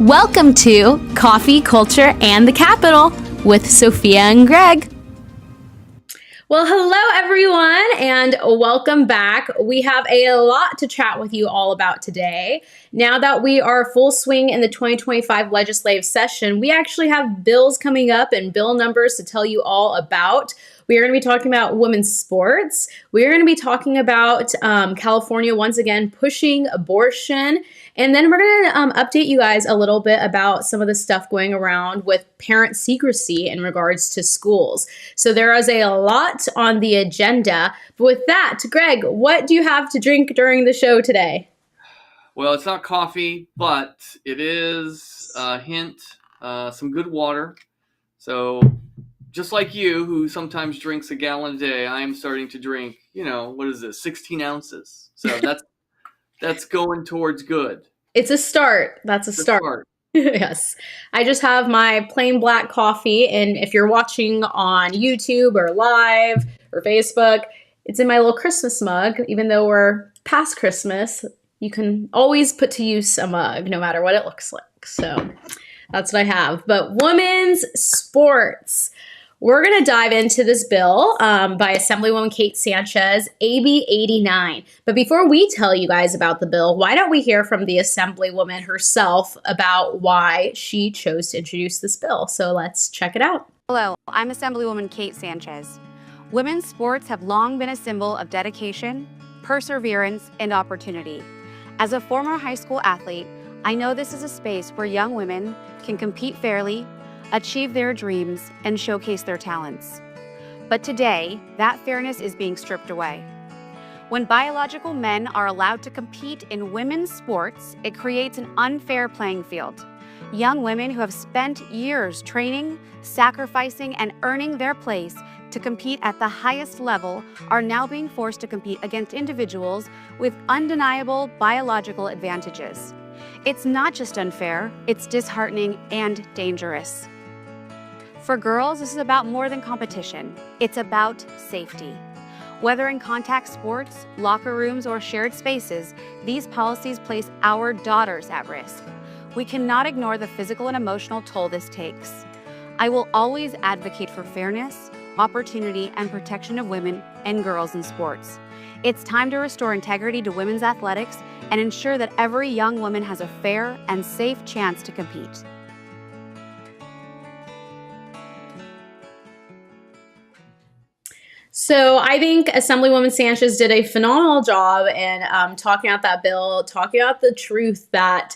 Welcome to Coffee, Culture, and the Capital with Sophia and Greg. Well, hello everyone, and welcome back. We have a lot to chat with you all about today. Now that we are full swing in the 2025 legislative session, we actually have bills coming up and bill numbers to tell you all about. We are going to be talking about women's sports. We are going to be talking about California once again pushing abortion. And then we're going to update you guys a little bit about some of the stuff going around with parent secrecy in regards to schools. So there is a lot on the agenda. But with that, Greg, what do you have to drink during the show today? Well, it's not coffee, but it is a hint, some good water. So just like you, who sometimes drinks a gallon a day, I am starting to drink, what is this, 16 ounces. So that's going towards good. It's a start. That's a start. Yes. I just have my plain black coffee. And if you're watching on YouTube or live or Facebook, it's in my little Christmas mug. Even though we're past Christmas, you can always put to use a mug, no matter what it looks like. So that's what I have. But women's sports. We're going to dive into this bill by Assemblywoman Kate Sanchez, AB 89. But before we tell you guys about the bill, why don't we hear from the Assemblywoman herself about why she chose to introduce this bill? So let's check it out. Hello, I'm Assemblywoman Kate Sanchez. Women's sports have long been a symbol of dedication, perseverance, and opportunity. As a former high school athlete, I know this is a space where young women can compete fairly, achieve their dreams, and showcase their talents. But today, that fairness is being stripped away. When biological men are allowed to compete in women's sports, it creates an unfair playing field. Young women who have spent years training, sacrificing, and earning their place to compete at the highest level are now being forced to compete against individuals with undeniable biological advantages. It's not just unfair, it's disheartening and dangerous. For girls, this is about more than competition. It's about safety. Whether in contact sports, locker rooms, or shared spaces, these policies place our daughters at risk. We cannot ignore the physical and emotional toll this takes. I will always advocate for fairness, opportunity, and protection of women and girls in sports. It's time to restore integrity to women's athletics and ensure that every young woman has a fair and safe chance to compete. So I think Assemblywoman Sanchez did a phenomenal job in talking about that bill, talking about the truth that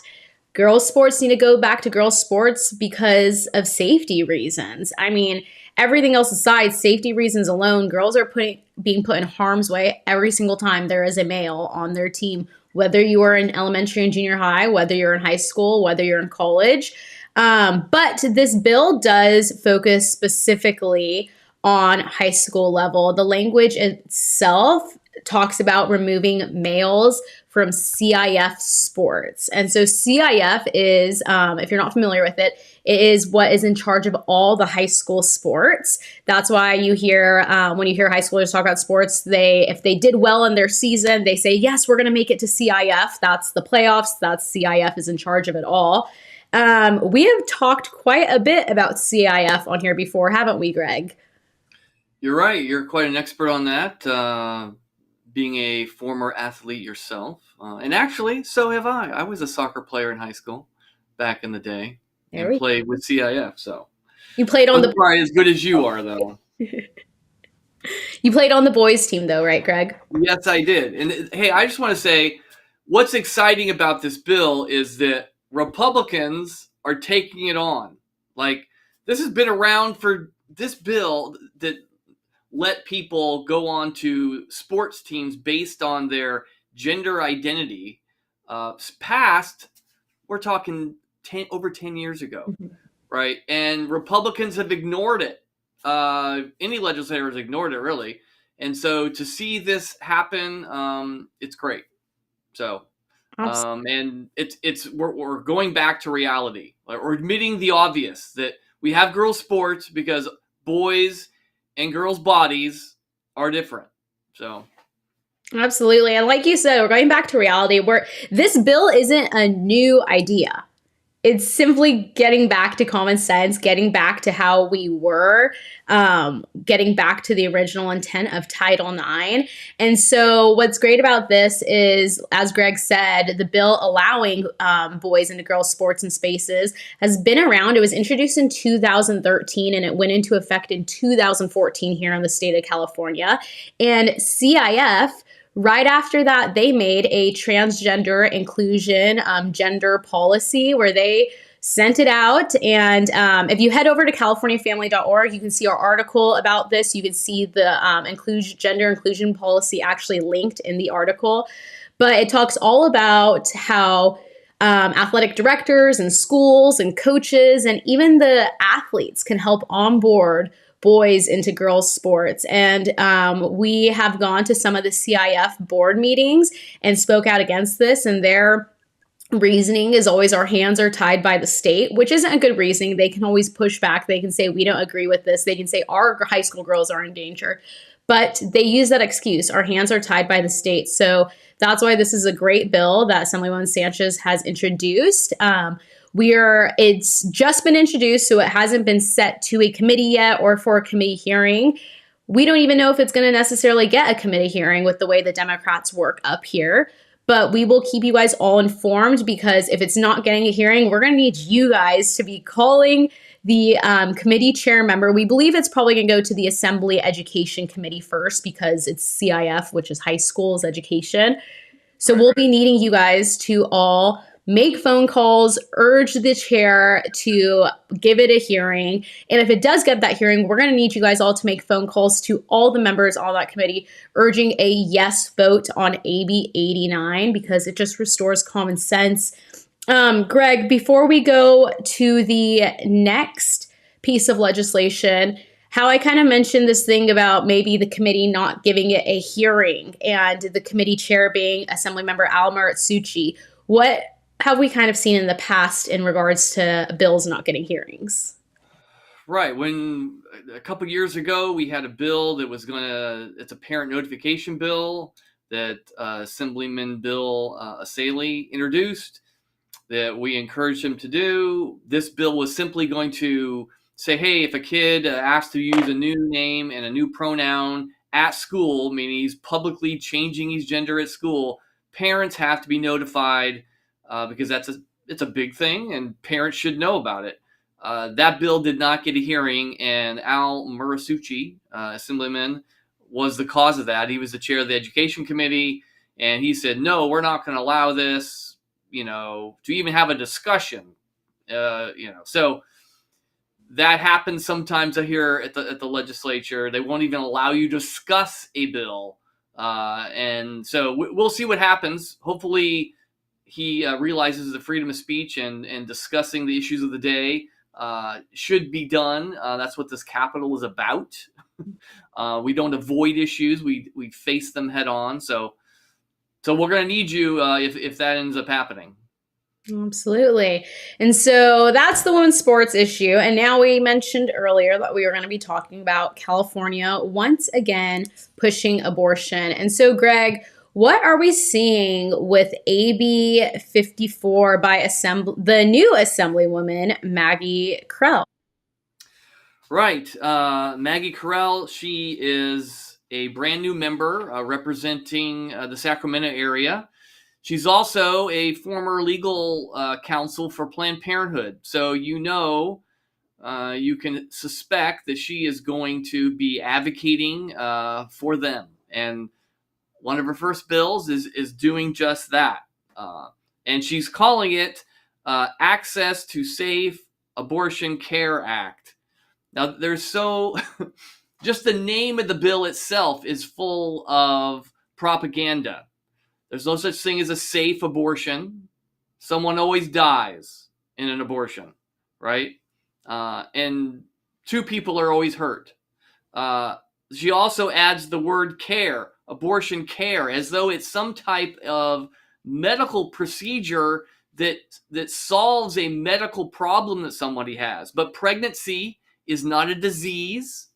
girls' sports need to go back to girls' sports because of safety reasons. I mean, everything else aside, safety reasons alone, girls are being put in harm's way every single time there is a male on their team, whether you are in elementary and junior high, whether you're in high school, whether you're in college. But this bill does focus specifically on high school level. The language itself talks about removing males from CIF sports. And so CIF is, if you're not familiar with it, it is what is in charge of all the high school sports. That's why you hear, when you hear high schoolers talk about sports, if they did well in their season, they say, yes, we're going to make it to CIF. That's the playoffs. That's CIF is in charge of it all. We have talked quite a bit about CIF on here before, haven't we, Greg? You're right. You're quite an expert on that, being a former athlete yourself. And actually, so have I. I was a soccer player in high school back in the day and played with CIF. So you played on the probably as good as you are, though. You played on the boys team, though, right, Greg? Yes, I did. And hey, I just want to say what's exciting about this bill is that Republicans are taking it on. Like, this has been around for this bill that let people go on to sports teams based on their gender identity. Past, we're talking over 10 years ago, right? And Republicans have ignored it. Any legislator has ignored it, really. And so to see this happen, it's great. So, and we're going back to reality. We're admitting the obvious that we have girls' sports because boys and girls' bodies are different. So absolutely. And like you said, we're going back to reality where this bill isn't a new idea. it's simply getting back to common sense, getting back to how we were, getting back to the original intent of Title IX. And so, what's great about this is, as Greg said, the bill allowing boys into girls' sports and spaces has been around. It was introduced in 2013 and it went into effect in 2014 here in the state of California. And CIF, right after that, they made a transgender inclusion gender policy where they sent it out. And if you head over to californiafamily.org, you can see our article about this. You can see the gender inclusion policy actually linked in the article. But it talks all about how athletic directors and schools and coaches and even the athletes can help onboard boys into girls' sports. And we have gone to some of the CIF board meetings and spoke out against this. And their reasoning is always our hands are tied by the state, which isn't a good reasoning. They can always push back. They can say, we don't agree with this. They can say our high school girls are in danger. But they use that excuse. Our hands are tied by the state. So that's why this is a great bill that Assemblywoman Sanchez has introduced. It's just been introduced, so it hasn't been set to a committee yet or for a committee hearing. We don't even know if it's going to necessarily get a committee hearing with the way the Democrats work up here. But we will keep you guys all informed, because if it's not getting a hearing, we're going to need you guys to be calling the committee chair member. We believe it's probably going to go to the Assembly Education Committee first, because it's CIF, which is high schools education. So we'll be needing you guys to all make phone calls, urge the chair to give it a hearing. And if it does get that hearing, we're going to need you guys all to make phone calls to all the members on that committee, urging a yes vote on AB 89, because it just restores common sense. Greg, before we go to the next piece of legislation, how I kind of mentioned this thing about maybe the committee not giving it a hearing and the committee chair being Assemblymember Almer Suchi. What have we kind of seen in the past in regards to bills not getting hearings? Right. When a couple years ago, we had a bill that was it's a parent notification bill that Assemblyman Bill Asaley introduced that we encouraged him to do. This bill was simply going to say, hey, if a kid asks to use a new name and a new pronoun at school, meaning he's publicly changing his gender at school, parents have to be notified because it's a big thing and parents should know about it. That bill did not get a hearing, and Al Murasucci, Assemblyman, was the cause of that. He was the chair of the Education Committee, and he said, no, we're not going to allow this, to even have a discussion. So that happens sometimes here at the legislature. They won't even allow you to discuss a bill. And so we'll see what happens. Hopefully he realizes the freedom of speech and discussing the issues of the day should be done. That's what this Capitol is about. We don't avoid issues. We face them head on. So we're going to need you if that ends up happening. Absolutely. And so that's the women's sports issue. And now we mentioned earlier that we were going to be talking about California once again pushing abortion. And so, Greg, what are we seeing with AB 54 by the new Assemblywoman, Maggie Krell? Right. Maggie Krell, she is a brand new member representing the Sacramento area. She's also a former legal counsel for Planned Parenthood. So you can suspect that she is going to be advocating for them. And one of her first bills is doing just that. And she's calling it Access to Safe Abortion Care Act. Now, just the name of the bill itself is full of propaganda. There's no such thing as a safe abortion. Someone always dies in an abortion, right? And two people are always hurt. She also adds the word care, abortion care, as though it's some type of medical procedure that solves a medical problem that somebody has. But pregnancy is not a disease.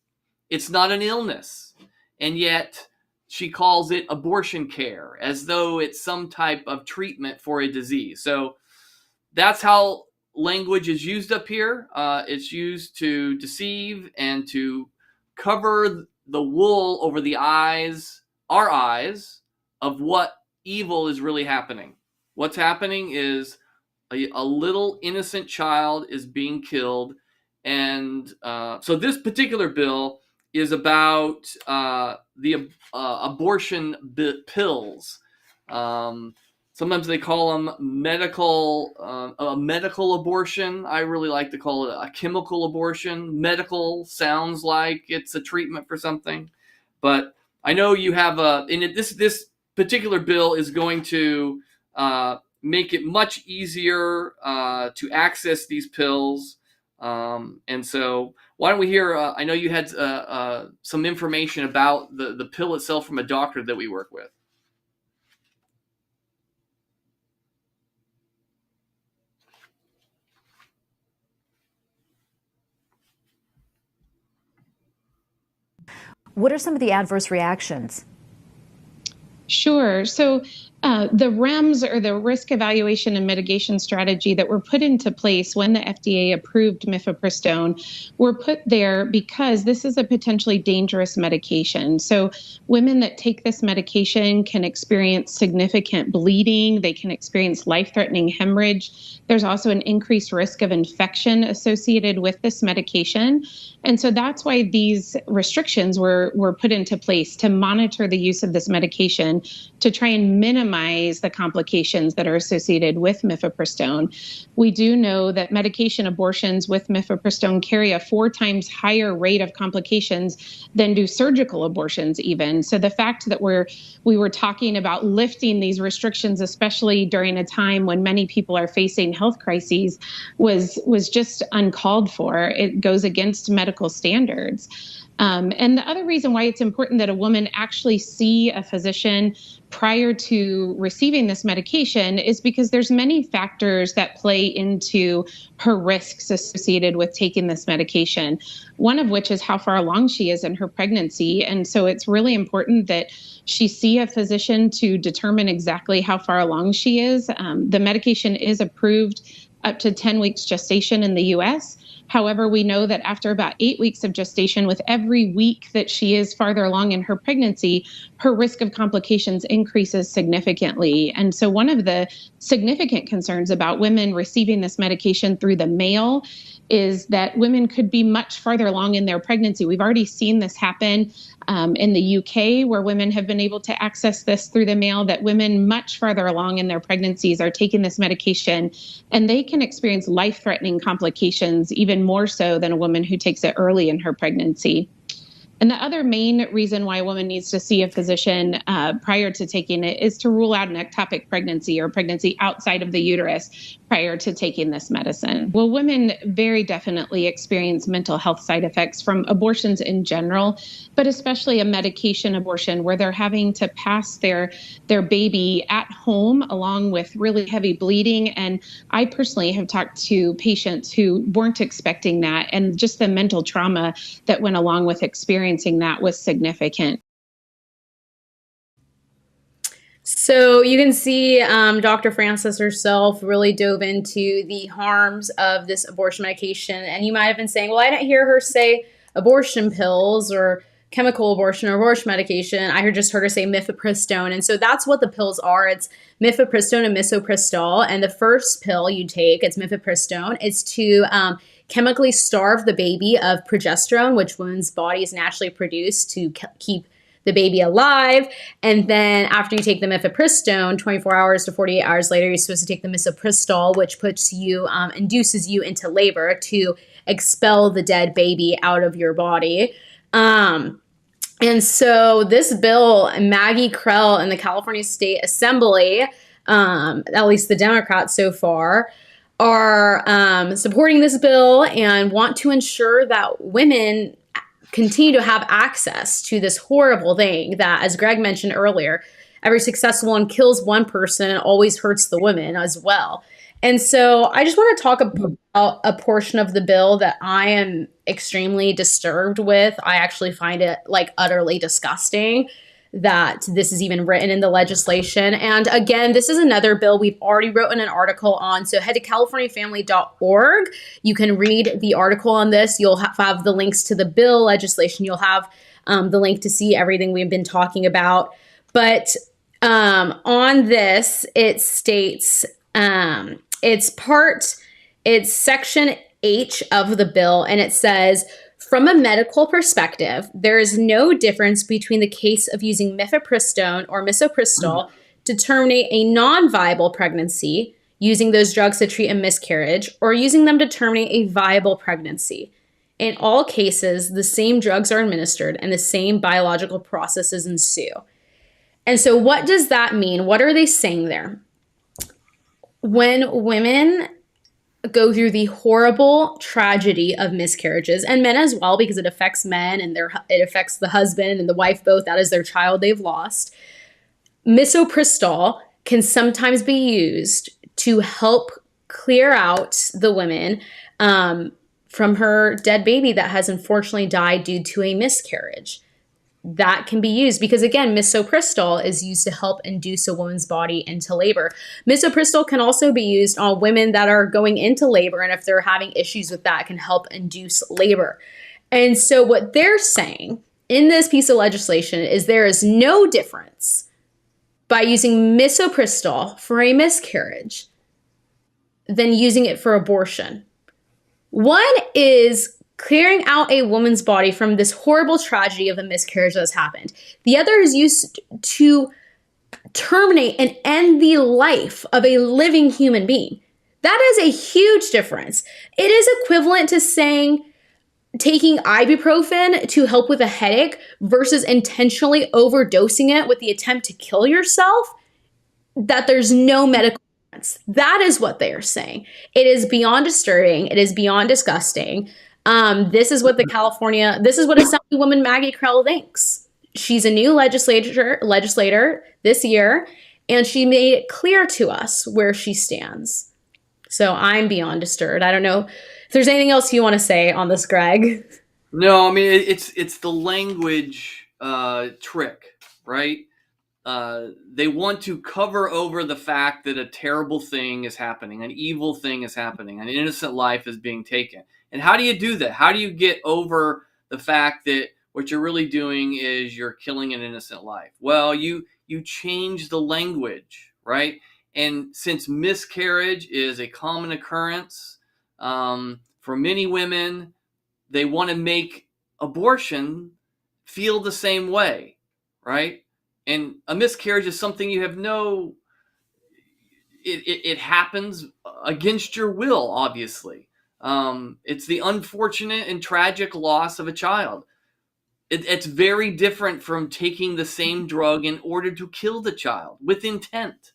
It's not an illness. And yet she calls it abortion care, as though it's some type of treatment for a disease. So that's how language is used up here. It's used to deceive and to cover the wool over the eyes, our eyes, of what evil is really happening. What's happening is a little innocent child is being killed. And so this particular bill is about the abortion pills. Sometimes they call them a medical abortion. I really like to call it a chemical abortion. Medical sounds like it's a treatment for something, but I know you have this particular bill is going to make it much easier to access these pills. And so why don't we hear, I know you had some information about the pill itself from a doctor that we work with. What are some of the adverse reactions? Sure. So the REMS, or the risk evaluation and mitigation strategy, that were put into place when the FDA approved mifepristone were put there because this is a potentially dangerous medication. So women that take this medication can experience significant bleeding. They can experience life-threatening hemorrhage. There's also an increased risk of infection associated with this medication. And so that's why these restrictions were put into place to monitor the use of this medication to try and minimize the complications that are associated with mifepristone. We do know that medication abortions with mifepristone carry a 4 times higher rate of complications than do surgical abortions even. So the fact that we were talking about lifting these restrictions, especially during a time when many people are facing health crises, was just uncalled for. It goes against medical standards. And the other reason why it's important that a woman actually see a physician prior to receiving this medication is because there's many factors that play into her risks associated with taking this medication, one of which is how far along she is in her pregnancy. And so it's really important that she see a physician to determine exactly how far along she is. The medication is approved up to 10 weeks gestation in the U.S. However, we know that after about 8 weeks of gestation, with every week that she is farther along in her pregnancy, her risk of complications increases significantly. And so one of the significant concerns about women receiving this medication through the mail is that women could be much farther along in their pregnancy. We've already seen this happen in the UK, where women have been able to access this through the mail, that women much farther along in their pregnancies are taking this medication, and they can experience life-threatening complications even more so than a woman who takes it early in her pregnancy. And the other main reason why a woman needs to see a physician prior to taking it is to rule out an ectopic pregnancy, or pregnancy outside of the uterus, prior to taking this medicine. Well, women very definitely experience mental health side effects from abortions in general, but especially a medication abortion where they're having to pass their baby at home along with really heavy bleeding. And I personally have talked to patients who weren't expecting that, and just the mental trauma that went along with experiencing that was significant. So you can see Dr. Francis herself really dove into the harms of this abortion medication. And you might have been saying, well, I didn't hear her say abortion pills or chemical abortion or abortion medication. I just heard her say mifepristone. And so that's what the pills are. It's mifepristone and misoprostol. And the first pill you take, it's mifepristone. It's to chemically starve the baby of progesterone, which women's bodies naturally produce to keep the baby alive. And then after you take the mifepristone, 24 hours to 48 hours later, you're supposed to take the misoprostol, which puts you, induces you into labor to expel the dead baby out of your body. And so this bill, Maggie Krell in the California State Assembly, at least the Democrats so far, are supporting this bill and want to ensure that women continue to have access to this horrible thing that, as Greg mentioned earlier, every successful one kills one person and always hurts the women as well. And so I just want to talk about a portion of the bill that I am extremely disturbed with. I actually find it like utterly disgusting. that this is even written in the legislation. And again, this is another bill we've already written an article on. So head to californiafamily.org. You can read the article on this. You'll have the links to the bill legislation. You'll have the link to see everything we've been talking about. But on this, it states it's section H of the bill, and it says, from a medical perspective, there is no difference between the case of using mifepristone or misoprostol to terminate a non-viable pregnancy, using those drugs to treat a miscarriage, or using them to terminate a viable pregnancy. In all cases, the same drugs are administered and the same biological processes ensue. And so what does that mean? What are they saying there? When women go through the horrible tragedy of miscarriages, and men as well, because it affects men and it affects the husband and the wife both. That is their child they've lost. Misoprostol can sometimes be used to help clear out the woman from her dead baby that has unfortunately died due to a miscarriage. That can be used because, again, misoprostol is used to help induce a woman's body into labor. Misoprostol can also be used on women that are going into labor, and if they're having issues with that, it can help induce labor. And so what they're saying in this piece of legislation is there is no difference by using misoprostol for a miscarriage than using it for abortion. One is clearing out a woman's body from this horrible tragedy of a miscarriage that has happened. The other is used to terminate and end the life of a living human being. That is a huge difference. It is equivalent to saying taking ibuprofen to help with a headache versus intentionally overdosing it with the attempt to kill yourself, that there's no medical difference. That is what they are saying. It is beyond disturbing. It is beyond disgusting. This is what Assemblywoman Maggie Krell thinks. She's a new legislator this year, and she made it clear to us where she stands. So I'm beyond disturbed. I don't know if there's anything else you want to say on this, Greg. No, I mean, it's the language trick, right? They want to cover over the fact that a terrible thing is happening, an evil thing is happening, an innocent life is being taken. And how do you do that? How do you get over the fact that what you're really doing is you're killing an innocent life? Well, you change the language, right? And since miscarriage is a common occurrence for many women, they want to make abortion feel the same way, right? And a miscarriage is something you have it happens against your will, obviously. It's the unfortunate and tragic loss of a child. It's very different from taking the same drug in order to kill the child with intent,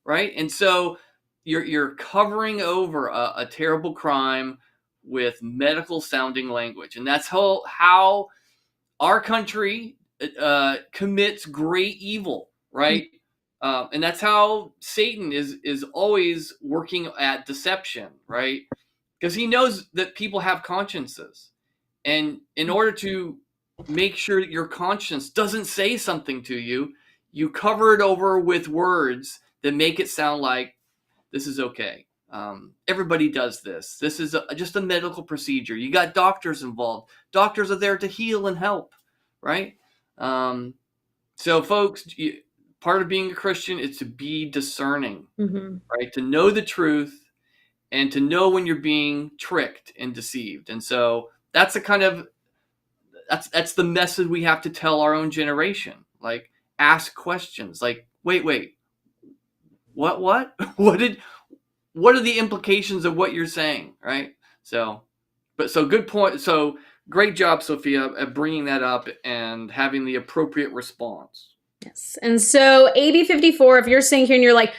right? And so you're covering over a terrible crime with medical sounding language. And that's how our country commits great evil, right? And that's how Satan is always working at deception, right? Because he knows that people have consciences. And in order to make sure that your conscience doesn't say something to you, you cover it over with words that make it sound like this is okay. Everybody does this. This is just a medical procedure. You got doctors involved. Doctors are there to heal and help, right? So folks, part of being a Christian is to be discerning, right? To know the truth and to know when you're being tricked and deceived. And so that's the message we have to tell our own generation. Like, ask questions like, wait, what what are the implications of what you're saying, right? So good point. So great job, Sophia, at bringing that up and having the appropriate response. Yes. And so AB 54, if you're sitting here and you're like,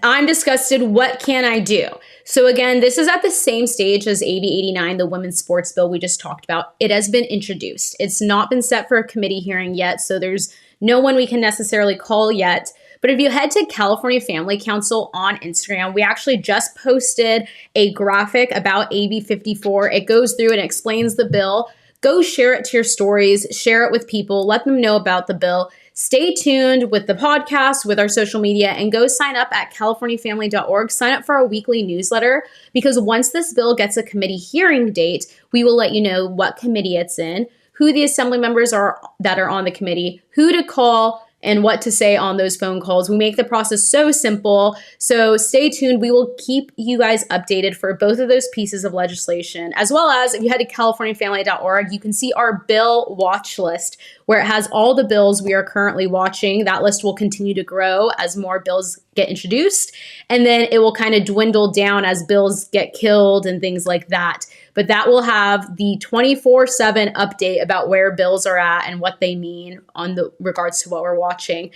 I'm disgusted, what can I do? So again, this is at the same stage as AB 89, the women's sports bill we just talked about. It has been introduced. It's not been set for a committee hearing yet, so there's no one we can necessarily call yet. But if you head to California Family Council on Instagram, we actually just posted a graphic about AB 54. It goes through and explains the bill. go share it to your stories, share it with people, let them know about the bill. Stay tuned with the podcast, with our social media, and go sign up at californiafamily.org. Sign up for our weekly newsletter, because once this bill gets a committee hearing date, we will let you know what committee it's in, who the assembly members are that are on the committee, who to call, and what to say on those phone calls. We make the process so simple. So stay tuned. We will keep you guys updated for both of those pieces of legislation, as well as if you head to californiafamily.org, you can see our bill watch list where it has all the bills we are currently watching. That list will continue to grow as more bills get introduced, and then it will kind of dwindle down as bills get killed and things like that. But that will have the 24/7 update about where bills are at and what they mean on the regards to what we're watching.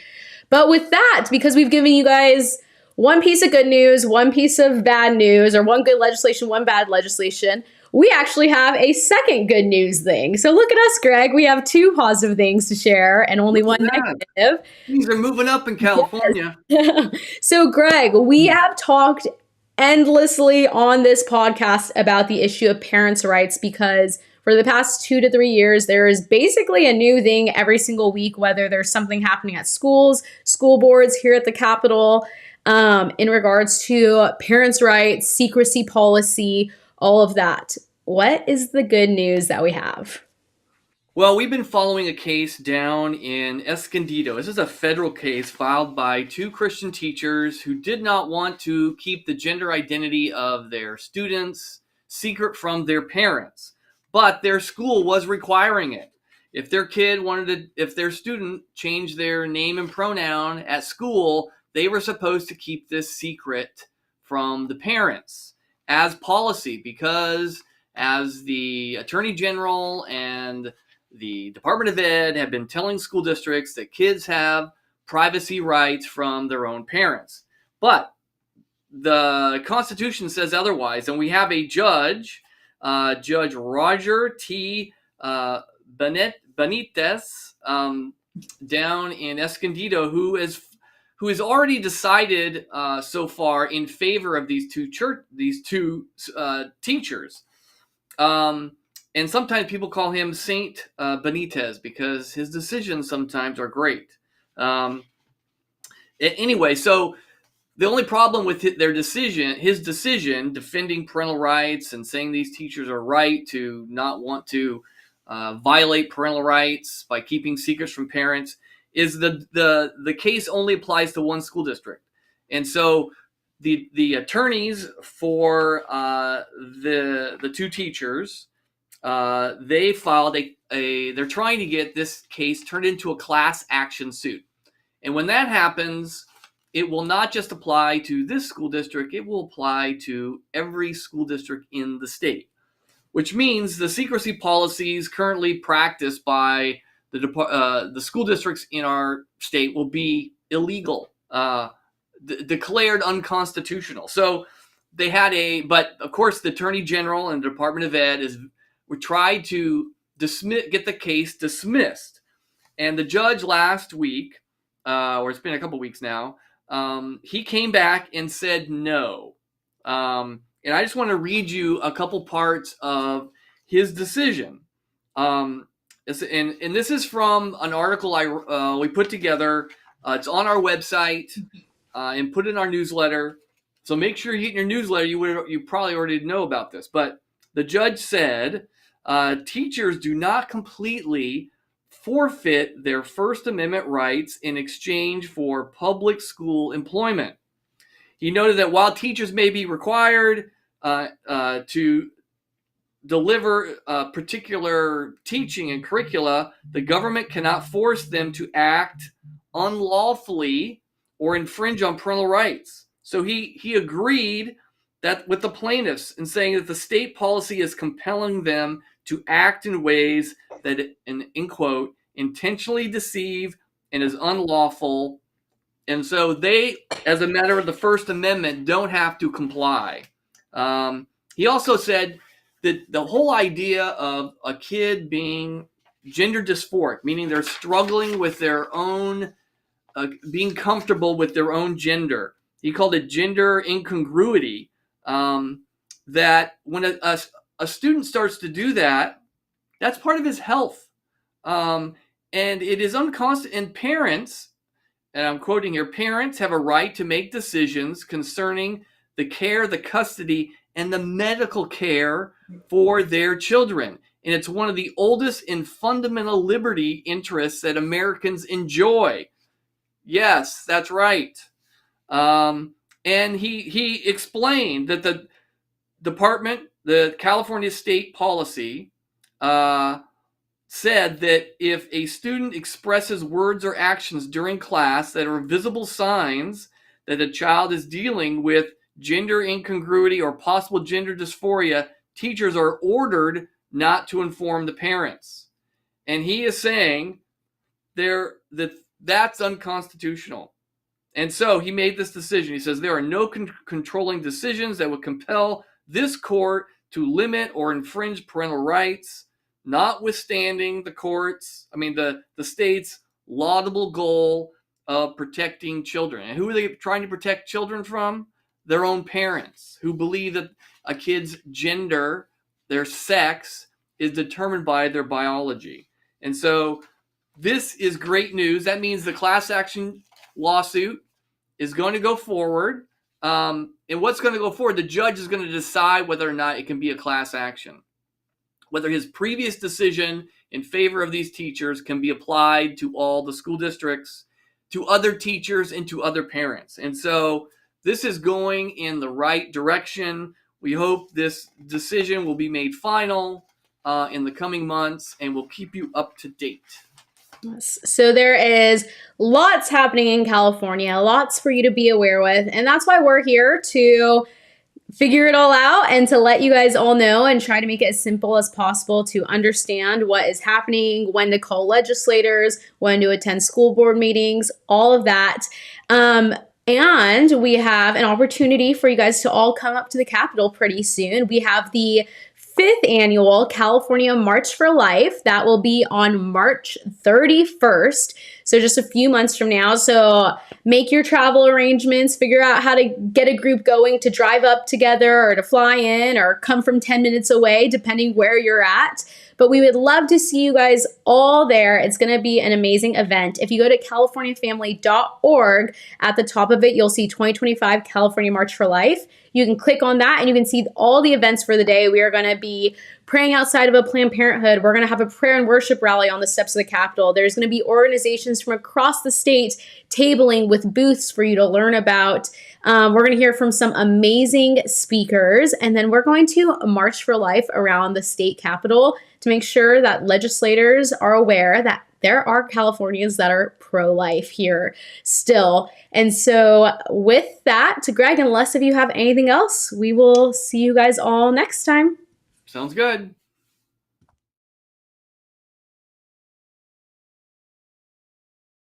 But with that, because we've given you guys one piece of good news, one piece of bad news, or one good legislation, one bad legislation, we actually have a second good news thing. So look at us, Greg. We have two positive things to share and only one negative. Things are moving up in California. Yes. So, Greg, we have talked endlessly on this podcast about the issue of parents' rights, because for the past 2 to 3 years, there is basically a new thing every single week, whether there's something happening at schools, school boards, here at the Capitol, in regards to parents' rights, secrecy policy, all of that. What is the good news that we have? Well, we've been following a case down in Escondido. This is a federal case filed by 2 Christian teachers who did not want to keep the gender identity of their students secret from their parents, but their school was requiring it. If their kid if their student changed their name and pronoun at school, they were supposed to keep this secret from the parents as policy, because as the Attorney General and the Department of Ed have been telling school districts that kids have privacy rights from their own parents. But the Constitution says otherwise, and we have a judge, Judge Roger T. Benitez, down in Escondido, who has already decided so far in favor of these two teachers. And sometimes people call him Saint Benitez because his decisions sometimes are great. Anyway, so the only problem with his decision defending parental rights and saying these teachers are right to not want to violate parental rights by keeping secrets from parents is the case only applies to one school district. And so the attorneys for the 2 teachers, they filed they're trying to get this case turned into a class action suit. And when that happens, it will not just apply to this school district, it will apply to every school district in the state, which means the secrecy policies currently practiced by the school districts in our state will be illegal, declared unconstitutional. So they had but of course the Attorney General and the Department of Ed we tried to get the case dismissed. And the judge last week, or it's been a couple weeks now, he came back and said no. And I just want to read you a couple parts of his decision. And this is from an article we put together. It's on our website and put in our newsletter. So make sure you get in your newsletter. You probably already know about this. But the judge said, teachers do not completely forfeit their First Amendment rights in exchange for public school employment. He noted that while teachers may be required to deliver particular teaching and curricula, the government cannot force them to act unlawfully or infringe on parental rights. So he agreed that with the plaintiffs in saying that the state policy is compelling them to act in ways that, in quote, intentionally deceive and is unlawful. And so they, as a matter of the First Amendment, don't have to comply. He also said that the whole idea of a kid being gender dysphoric, meaning they're struggling with their own, being comfortable with their own gender. He called it gender incongruity. That when a student starts to do that, That's part of his health. And it is unconstitutional. And parents, and I'm quoting here, parents have a right to make decisions concerning the care, the custody, and the medical care for their children. And it's one of the oldest and fundamental liberty interests that Americans enjoy. Yes, that's right. And he explained that the department, the California state policy, said that if a student expresses words or actions during class that are visible signs that a child is dealing with gender incongruity or possible gender dysphoria, teachers are ordered not to inform the parents. And he is saying that's unconstitutional. And so he made this decision. He says there are no controlling decisions that would compel this court to limit or infringe parental rights, notwithstanding the state's laudable goal of protecting children. And who are they trying to protect children from? Their own parents, who believe that a kid's gender, their sex, is determined by their biology. And so this is great news. That means the class action lawsuit is going to go forward. And what's going to go forward? The judge is going to decide whether or not it can be a class action. Whether his previous decision in favor of these teachers can be applied to all the school districts, to other teachers, and to other parents. And so this is going in the right direction. We hope this decision will be made final in the coming months, and we'll keep you up to date. So there is lots happening in California, lots for you to be aware with, and that's why we're here to figure it all out and to let you guys all know and try to make it as simple as possible to understand what is happening, when to call legislators, when to attend school board meetings, all of that. And we have an opportunity for you guys to all come up to the Capitol pretty soon. We have the 5th annual California March for Life. That will be on March 31st. So just a few months from now. So make your travel arrangements, figure out how to get a group going to drive up together or to fly in or come from 10 minutes away, depending where you're at. But we would love to see you guys all there. It's going to be an amazing event. If you go to californiafamily.org, at the top of it, you'll see 2025 California March for Life. You can click on that and you can see all the events for the day. We are going to be praying outside of a Planned Parenthood. We're going to have a prayer and worship rally on the steps of the Capitol. There's going to be organizations from across the state tabling with booths for you to learn about. We're going to hear from some amazing speakers, and then we're going to march for life around the state capitol to make sure that legislators are aware that there are Californians that are pro-life here still. And so with that, Greg, unless if you have anything else, we will see you guys all next time. Sounds good.